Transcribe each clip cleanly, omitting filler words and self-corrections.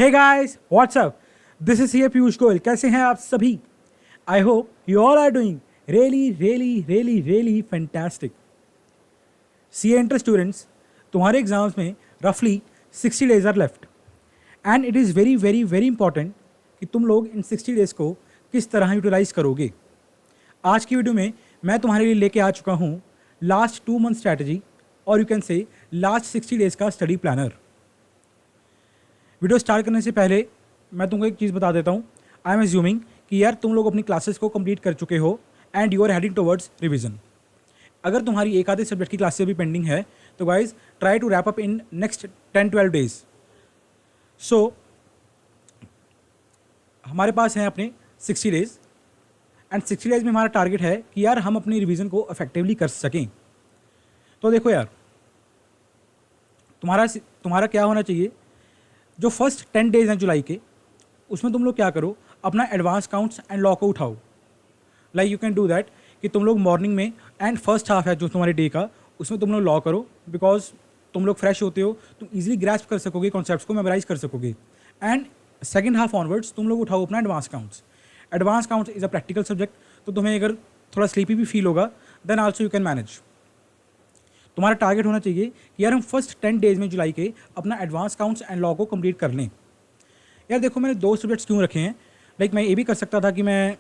Hey guys what's up, this is CA Piyush Goyal. कैसे हैं आप सभी? I hope you all are doing really really really really fantastic. CA inter students, तुम्हारे exams में रफली 60 days are left and it is very very very important कि तुम लोग इन 60 डेज़ को किस तरह यूटिलाइज करोगे। आज की वीडियो में मैं तुम्हारे लिए लेके आ चुका हूँ लास्ट 2 मंथ स्ट्रैटेजी और you can say last 60 days का स्टडी प्लानर। वीडियो स्टार्ट करने से पहले मैं तुमको एक चीज़ बता देता हूँ। आई एम एज्यूमिंग कि यार तुम लोग अपनी क्लासेस को कंप्लीट कर चुके हो and you are heading towards revision. अगर तुम्हारी एक आधे सब्जेक्ट की क्लासेस भी पेंडिंग है तो guys try to wrap up in next 10-12 days. So हमारे पास हैं अपने 60 डेज एंड 60 डेज में हमारा टारगेट है कि यार हम अपनी रिवीजन को इफेक्टिवली कर सकें। तो देखो यार, तुम्हारा क्या होना चाहिए, जो फर्स्ट 10 डेज हैं जुलाई के, उसमें तुम लोग क्या करो, अपना एडवांस काउंट्स एंड लॉ को उठाओ। Like you can do that कि तुम लोग मॉर्निंग में एंड फर्स्ट हाफ है जो तुम्हारे डे का, उसमें तुम लोग लॉ करो, बिकॉज तुम लोग फ्रेश होते हो, तुम इजीली ग्रैस्प कर सकोगे, कॉन्सेप्ट्स को मेमोराइज कर सकोगे। एंड सेकेंड हाफ ऑनवर्ड्स तुम लोग उठाओ अपना advance counts. Advance counts is a practical subject, तो तुम्हें अगर थोड़ा स्लीपी भी फील होगा then also you can manage. तुम्हारा टारगेट होना चाहिए कि यार हम फर्स्ट 10 डेज में जुलाई के अपना एडवांस काउंट्स एंड लॉ को कंप्लीट कर लें। यार देखो, मैंने 2 सब्जेक्ट्स क्यों रखे हैं। लाइक मैं ये भी कर सकता था कि मैं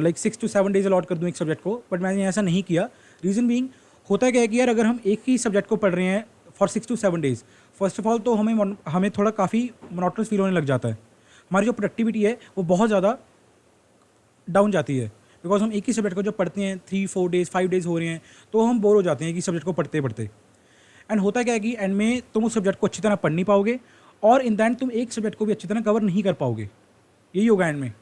6 to 7 डेज अलॉट कर दूँ एक सब्जेक्ट को, बट मैंने ऐसा नहीं किया। रीज़न बीइंग होता क्या है कि यार अगर हम एक ही सब्जेक्ट को पढ़ रहे हैं for 6 to 7 days, first of all तो हमें थोड़ा काफ़ी मोनोटोनस फील होने लग जाता है। हमारी जो प्रोडक्टिविटी है वो बहुत ज़्यादा डाउन जाती है, बिकॉज हम एक ही सब्जेक्ट को जब पढ़ते हैं 3-4 डेज 5 डेज हो रहे हैं तो हम बोर हो जाते हैं एक ही सब्जेक्ट को पढ़ते पढ़ते। एंड होता क्या है कि एंड में तुम उस सब्जेक्ट को अच्छी तरह पढ़ नहीं पाओगे और इन द एंड तुम एक सब्जेक्ट को भी अच्छी तरह कवर नहीं कर पाओगे। यही होगा एंड में।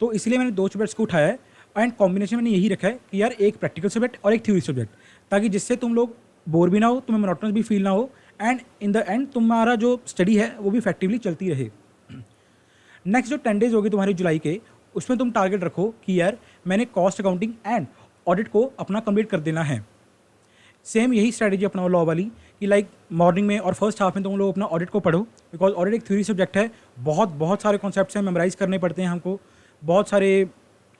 तो इसलिए मैंने 2 सब्जेक्ट्स को उठाया है एंड कॉम्बिनेशन मैंने यही रखा है कि यार एक प्रैक्टिकल सब्जेक्ट और एक थ्योरी सब्जेक्ट, ताकि जिससे तुम लोग बोर भी ना हो, तुम्हें मोनोटोनस भी फील ना हो एंड इन द एंड तुम्हारा जो स्टडी है वो भी इफेक्टिवली चलती रहे। नेक्स्ट जो 10 डेज होगी तुम्हारी जुलाई के, उसमें तुम टारगेट रखो कि यार मैंने कॉस्ट अकाउंटिंग एंड ऑडिट को अपना कंप्लीट कर देना है। सेम यही स्ट्रैटेजी अपनाओ लॉ वाली कि लाइक मॉर्निंग में और फर्स्ट हाफ में तुम लोग अपना ऑडिट को पढ़ो, बिकॉज ऑडिट एक थ्योरी सब्जेक्ट है। बहुत सारे कॉन्सेप्ट्स हैं, मेमोराइज करने पड़ते हैं हमको, बहुत सारे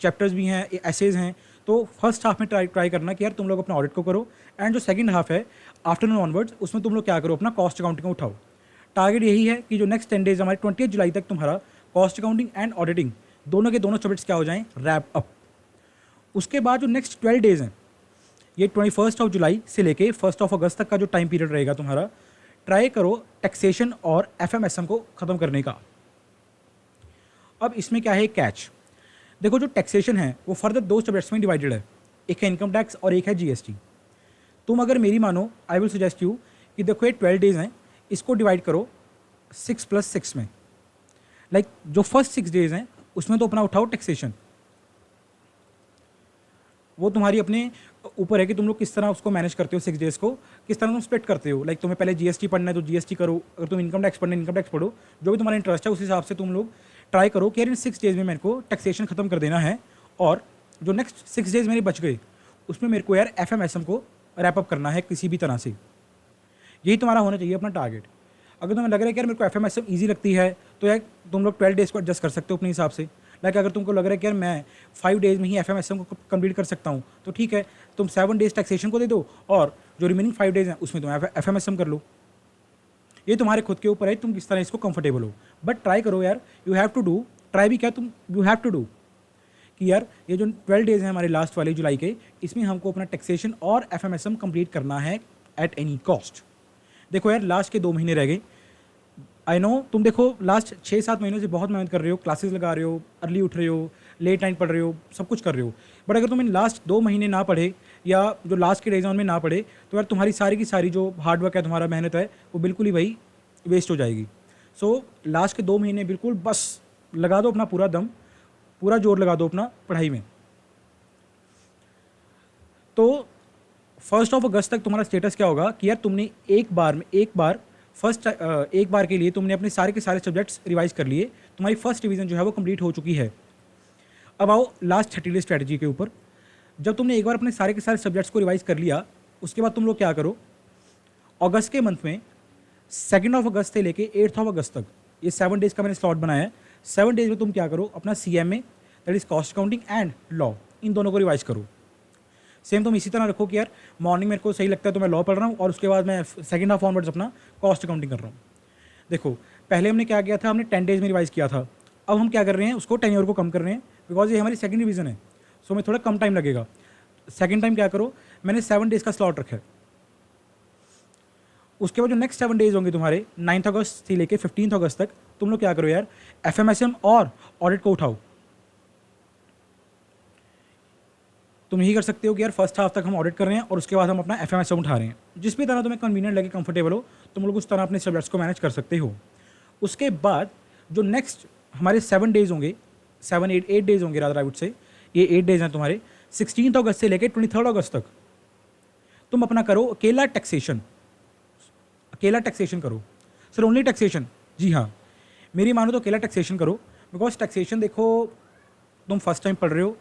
चैप्टर्स भी हैं, एसेज हैं। तो फर्स्ट हाफ में ट्राई करना कि यार तुम लोग अपना ऑडिट को करो एंड जो सेकंड हाफ है आफ्टरनून ऑनवर्ड्स, उसमें तुम लोग क्या करो, अपना कॉस्ट अकाउंटिंग को उठाओ। टारगेट यही है कि जो नेक्स्ट 10 डेज हमारे 20 जुलाई तक तुम्हारा कॉस्ट अकाउंटिंग एंड ऑडिटिंग दोनों के दोनों सब्जेक्ट्स क्या हो जाएं, रैप अप। उसके बाद जो नेक्स्ट 12 डेज हैं, ये 21 जुलाई से लेके 1 अगस्त तक का जो टाइम पीरियड रहेगा तुम्हारा, ट्राई करो टैक्सेशन और एफएमएसएम को ख़त्म करने का। अब इसमें क्या है कैच, देखो जो टैक्सेशन है वो फर्दर 2 सब्जेक्ट्स में डिवाइडेड है, एक है इनकम टैक्स और एक है जीएसटी। तुम अगर मेरी मानो, आई विल सजेस्ट यू कि देखो ये 12 डेज हैं, इसको डिवाइड करो 6+6 में। लाइक जो फर्स्ट 6 डेज हैं उसमें तो अपना उठाओ टैक्सेशन, वो तुम्हारी अपने ऊपर है कि तुम लोग किस तरह उसको मैनेज करते हो। 6 डेज को किस तरह तुम स्प्लिट करते हो। लाइक तुम्हें पहले जीएसटी पढ़ना है तो जीएसटी करो, अगर तुम इनकम टैक्स पढ़ना है इनकम टैक्स पढ़ो, जो भी तुम्हारा इंटरेस्ट है उस हिसाब से तुम लोग ट्राई करो कि यार इन 6 डेज में मेरे को टैक्सेशन खत्म कर देना है और जो नेक्स्ट 6 डेज मेरे बच गए उसमें मेरे को यार एफएमएसएम को रैप अप करना है किसी भी तरह से। यही तुम्हारा होना चाहिए अपना टारगेट। अगर तुम्हें लग रहा है कि यार मेरे को एफएमएसएम ईजी लगती है तो यार तुम लोग 12 डेज को एडजस्ट कर सकते हो अपने हिसाब से। लाइक अगर तुमको लग रहा है कि यार मैं 5 डेज में ही एफएमएसएम को कंप्लीट कर सकता हूँ तो ठीक है, तुम 7 डेज टैक्सेशन को दे दो और जो रिमेनिंग 5 डेज हैं उसमें तुम एफएमएसएम कर लो। ये तुम्हारे खुद के ऊपर है तुम किस तरह इसको कंफर्टेबल हो, बट ट्राई करो यार। You have to do, try भी क्या, तुम यू हैव टू डू कि यार ये जो 12 डेज हैं हमारे लास्ट वाले जुलाई के, इसमें हमको अपना टैक्सेशन और एफएमएसएम कंप्लीट करना है एट एनी कॉस्ट। देखो यार लास्ट के 2 महीने रह गए। आई नो तुम देखो लास्ट 6-7 महीनों से बहुत मेहनत कर रहे हो, क्लासेस लगा रहे हो, अर्ली उठ रहे हो, लेट नाइट पढ़ रहे हो, सब कुछ कर रहे हो, बट अगर तुम इन लास्ट 2 महीने ना पढ़े या जो लास्ट के डेज हैं उनमें ना पढ़े तो यार तुम्हारी सारी की सारी जो हार्डवर्क है, तुम्हारा मेहनत है, वो बिल्कुल ही भाई वेस्ट हो जाएगी। सो लास्ट के 2 महीने बिल्कुल बस लगा दो अपना पूरा दम, पूरा जोर लगा दो अपना पढ़ाई में। तो 1 अगस्त तक तुम्हारा स्टेटस क्या होगा कि यार तुमने एक बार के लिए तुमने अपने सारे के सारे सब्जेक्ट्स रिवाइज कर लिए, तुम्हारी फर्स्ट रिवीजन जो है वो कंप्लीट हो चुकी है। अब आओ लास्ट 30 डे स्ट्रैटेजी के ऊपर। जब तुमने एक बार अपने सारे के सारे सब्जेक्ट्स को रिवाइज कर लिया, उसके बाद तुम लोग क्या करो, अगस्त के मंथ में 2 अगस्त से लेके 8 अगस्त तक, ये 7 डेज़ का मैंने स्लॉट बनाया है। 7 डेज़ में तुम क्या करो, अपना CMA that is cost accounting and law, इन दोनों को रिवाइज करो। सेम तुम इसी तरह रखो कि यार मॉर्निंग मेरे को सही लगता है तो मैं लॉ पढ़ रहा हूँ और उसके बाद मैं सेकंड हाफ ऑनवर्ड्स अपना कॉस्ट अकाउंटिंग कर रहा हूँ। देखो पहले हमने क्या किया था, हमने 10 डेज़ में रिवाइज किया था। अब हम क्या कर रहे हैं, उसको 10 ईयर को कम कर रहे हैं, बिकॉज ये हमारी सेकंड रिवीजन है, सो हमें थोड़ा कम टाइम लगेगा। सेकंड टाइम क्या करो, मैंने 7 डेज़ का स्लॉट रखा है। उसके बाद जो नेक्स्ट 7 डेज़ होंगे तुम्हारे 9 अगस्त से लेके 15 अगस्त तक, तुम लोग क्या करो यार, FMSM और ऑडिट को उठाओ। तुम यही कर सकते हो कि यार फर्स्ट हाफ तक हम ऑडिट कर रहे हैं और उसके बाद हम अपना FMSM उठा रहे हैं। जिस भी तरह तुम्हें कन्वीनियंट लगे, कंफर्टेबल हो, तुम लोग उस तरह अपने सब्जेक्ट्स को मैनेज कर सकते हो। उसके बाद जो नेक्स्ट हमारे 7 डेज़ होंगे, 8 डेज़ होंगे रादर आई वुड से, ये 8 डेज़ हैं तुम्हारे 16 अगस्त से लेके 23 अगस्त तक। तुम अपना करो अकेला टैक्सेशन, अकेला टैक्सेशन करो, सर ओनली टैक्सेशन। जी हाँ, मेरी मानो तो अकेला टैक्सेशन करो, बिकॉज टैक्सेशन देखो तुम फर्स्ट टाइम पढ़ रहे हो,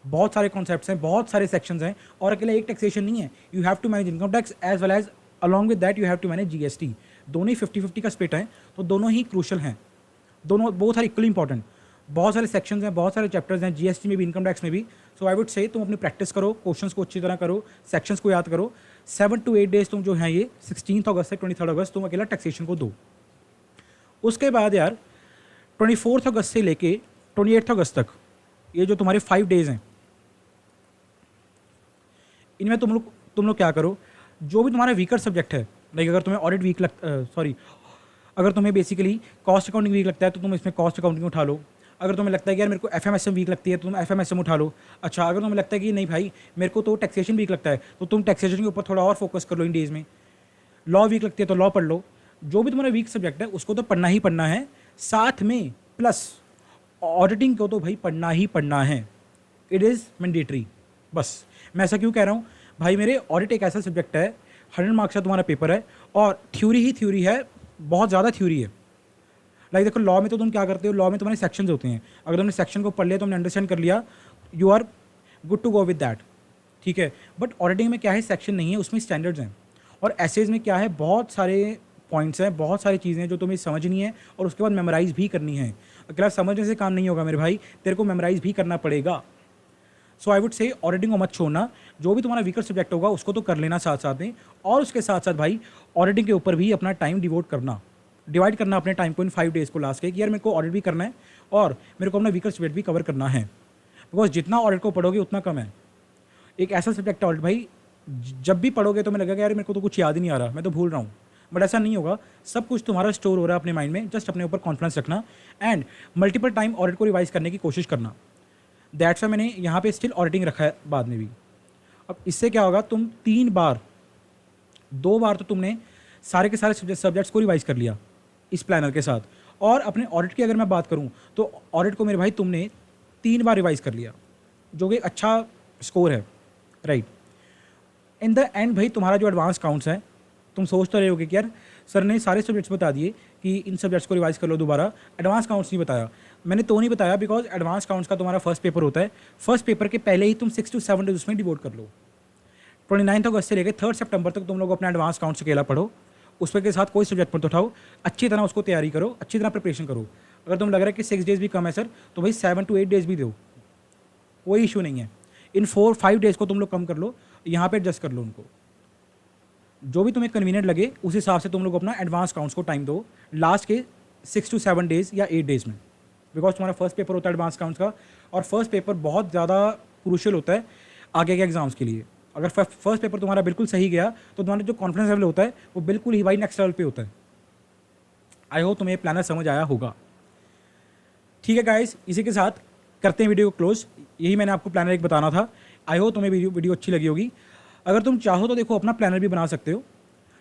बहुत सारे कॉन्सेप्ट्स हैं, बहुत सारे सेक्शंस हैं, और अकेला एक टैक्सेशन नहीं है। You have to manage income tax as well as along with that you have to manage GST। दोनों ही 50-50 का स्प्लिट है, तो दोनों ही क्रूशल हैं, दोनों बहुत सारे इक्वली इंपॉर्टेंट। बहुत सारे सेक्शंस हैं, बहुत सारे चैप्टर्स हैं, GST में भी, इनकम टैक्स में भी। सो आई वुड से तुम अपनी प्रैक्टिस करो, क्वेश्चंस को अच्छी तरह करो, सेक्शंस को याद करो। 7 to 8 डेज़ तुम जो हैं ये 16 अगस्त से 23 अगस्त तुम अकेला टैक्सेशन को दो। उसके बाद यार 24 अगस्त से लेके 28 अगस्त तक, ये जो तुम्हारे 5 डेज़ हैं, इनमें तुम लोग क्या करो, जो भी तुम्हारा वीकर सब्जेक्ट है, लाइक अगर तुम्हें ऑडिट वीक अगर तुम्हें बेसिकली कॉस्ट अकाउंटिंग वीक लगता है तो तुम इसमें कॉस्ट अकाउंटिंग उठा लो। अगर तुम्हें लगता है कि यार मेरे को FMSM वीक लगती है तो तुम FMSM उठा लो। अच्छा, अगर तुम्हें लगता है कि नहीं भाई मेरे को तो टैक्सेशन वीक लगता है तो तुम टैक्सेशन के ऊपर थोड़ा और फोकस कर लो इन डेज़ में। लॉ वीक लगती है तो लॉ पढ़ लो। जो भी तुम्हारा वीक सब्जेक्ट है उसको तो पढ़ना ही पढ़ना है, साथ में प्लस ऑडिटिंग को तो भाई पढ़ना ही पढ़ना है, इट इज़ मैंडेटरी। बस मैं ऐसा क्यों कह रहा हूँ भाई, मेरे ऑडिट एक ऐसा सब्जेक्ट है, 100 मार्क्स का तुम्हारा पेपर है और थ्योरी ही थ्योरी है, बहुत ज़्यादा थ्योरी है। लाइक देखो लॉ में तो तुम क्या करते हो, लॉ में तुम्हारे सेक्शंस होते हैं, अगर तुमने सेक्शन को पढ़ लिया, तुमने अंडरस्टैंड कर लिया, you are good to go with that, ठीक है। बट ऑडिटिंग में क्या है, सेक्शन नहीं है, उसमें स्टैंडर्ड्स हैं। और एसेज में क्या है, बहुत सारे पॉइंट्स हैं, बहुत सारी चीज़ें जो तुम्हें समझनी है और उसके बाद मेमोराइज़ भी करनी है। अकेला समझने से काम नहीं होगा मेरे भाई, तेरे को मेमोराइज़ भी करना पड़ेगा। सो आई वुड से ऑडिटिंग को मत छोड़ना, जो भी तुम्हारा वीकर सब्जेक्ट होगा उसको तो कर लेना साथ साथ में, और उसके साथ साथ भाई ऑडिटिंग के ऊपर भी अपना टाइम डिवाइड करना अपने टाइम को इन 5 डेज़ को लास्ट के, कि यार मेरे को ऑडिट भी करना है और मेरे को अपना वीकर सब्जेक्ट भी कवर करना है। बिकॉज जितना ऑडिट को पढ़ोगे उतना कम है। एक ऐसा सब्जेक्ट है ऑडिट भाई, जब भी पढ़ोगे तो मैं लगेगा यार मेरे को तो कुछ याद ही नहीं आ रहा, मैं तो भूल रहा हूँ। बट ऐसा नहीं होगा, सब कुछ तुम्हारा स्टोर हो रहा है अपने माइंड में। जस्ट अपने ऊपर कॉन्फिडेंस रखना एंड मल्टीपल टाइम ऑडिट को रिवाइज करने की कोशिश करना। दैट्स वाई मैंने यहाँ पे स्टिल ऑडिटिंग रखा है बाद में भी। अब इससे क्या होगा, तुम 2 बार तो तुमने सारे के सारे सब्जेक्ट्स को रिवाइज कर लिया इस प्लानर के साथ। और अपने ऑडिट की अगर मैं बात करूँ तो ऑडिट को मेरे भाई तुमने 3 बार रिवाइज कर लिया, जो कि अच्छा स्कोर है, राइट। इन द एंड भाई तुम्हारा जो एडवांस काउंट्स है, तुम सोच तो रहे होगे कि यार सर ने सारे सब्जेक्ट्स बता दिए कि इन सब्जेक्ट्स को रिवाइज कर लो दोबारा, एडवांस काउंट्स नहीं बताया। मैंने तो नहीं बताया बिकॉज एडवांस काउंट्स का तुम्हारा फर्स्ट पेपर होता है, फर्स्ट पेपर के पहले ही तुम 6 to 7 डेज उसमें डिवोट कर लो। 29 अगस्त से लेकर 3 सितंबर तक तुम लोग अपना एडवांस काउंट्स अकेला पढ़ो, उस पर के साथ कोई सब्जेक्ट मत उठाओ, अच्छी तरह उसको तैयारी करो, अच्छी तरह प्रिपरेशन करो। अगर तुम लग रहा है कि 6 डेज़ भी कम है सर, तो भाई 7 to 8 डेज़ भी दो, कोई इशू नहीं है। इन 4-5 डेज़ को तुम लोग कम कर लो, यहाँ पे एडजस्ट कर लो उनको, जो भी तुम्हें कन्वीनियंट लगे उस हिसाब से तुम लोग अपना एडवांस काउंट्स को टाइम दो लास्ट के 6 to 7 डेज़ या 8 डेज़ में। बिकॉज तुम्हारा फर्स्ट पेपर होता है एडवांस काउंट्स का, और फर्स्ट पेपर बहुत ज़्यादा क्रूशियल होता है आगे के एग्जाम्स के लिए। अगर फर्स्ट पेपर तुम्हारा बिल्कुल सही गया तो तुम्हारा जो कॉन्फिडेंस लेवल होता है वो बिल्कुल ही भाई नेक्स्ट लेवल पे होता है। आई होप तुम्हें प्लानर समझ आया होगा। ठीक है गाइस, इसी के साथ करते हैं वीडियो को क्लोज। यही मैंने आपको प्लानर एक बताना था। आई होप तुम्हें वीडियो अच्छी लगी होगी। अगर तुम चाहो तो देखो अपना प्लानर भी बना सकते हो।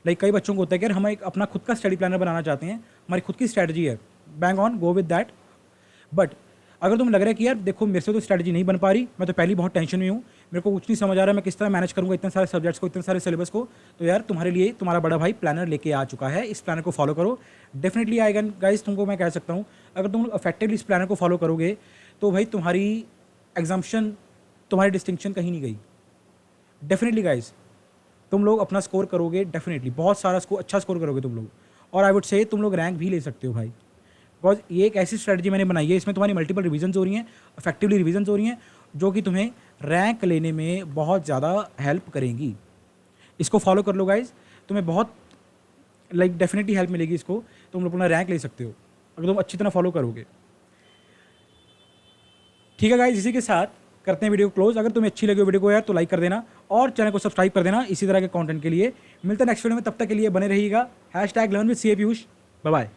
लाइक कई बच्चों को होता है कि यार हम एक अपना खुद का स्टडी प्लानर बनाना चाहते हैं, हमारी खुद की स्ट्रैटेजी है, bang on, go with that. But अगर तुम लग रहा है कि यार देखो मेरे से तो स्ट्रैटेजी नहीं बन पा रही, मैं तो पहले बहुत टेंशन में हूँ, मेरे को कुछ नहीं समझ आ रहा, मैं किस तरह मैनेज करूँगा इतने सारे सब्जेक्ट्स को, इतने सारे सिलेबस को, तो यार तुम्हारे लिए तुम्हारा बड़ा भाई प्लानर लेके आ चुका है। इस प्लानर को फॉलो करो, डेफिनेटली आएगा गाइस। तुमको मैं कह सकता हूँ अगर तुम इफेक्टिवली इस प्लानर को फॉलो करोगे तो भाई तुम्हारी एग्जाम्शन, तुम्हारी डिस्टिंक्शन कहीं नहीं गई। डेफिनेटली गाइस तुम लोग अपना स्कोर करोगे, डेफिनेटली बहुत सारा अच्छा स्कोर करोगे तुम लोग। और आई वुड से तुम लोग रैंक भी ले सकते हो भाई, बिकॉज ये एक ऐसी स्ट्रेटजी मैंने बनाई है, इसमें तुम्हारी मल्टीपल रिविजन्स हो रही हैं, इफेक्टिवली रिविजन्स हो रही हैं, जो कि तुम्हें रैंक लेने में बहुत ज़्यादा हेल्प करेंगी। इसको फॉलो कर लो गाइज, तुम्हें बहुत लाइक डेफिनेटली हेल्प मिलेगी इसको, तुम लोग अपना रैंक ले सकते हो अगर तुम अच्छी तरह फॉलो करोगे। ठीक है गाइज, इसी के साथ करते हैं वीडियो क्लोज। अगर तुम्हें अच्छी लगी वीडियो को यार तो लाइक कर देना और चैनल को सब्सक्राइब कर देना इसी तरह के कंटेंट के लिए। मिलते हैं नेक्स्ट वीडियो में, तब तक के लिए बने रहिएगा। #11 with CA Piyush. Bye bye.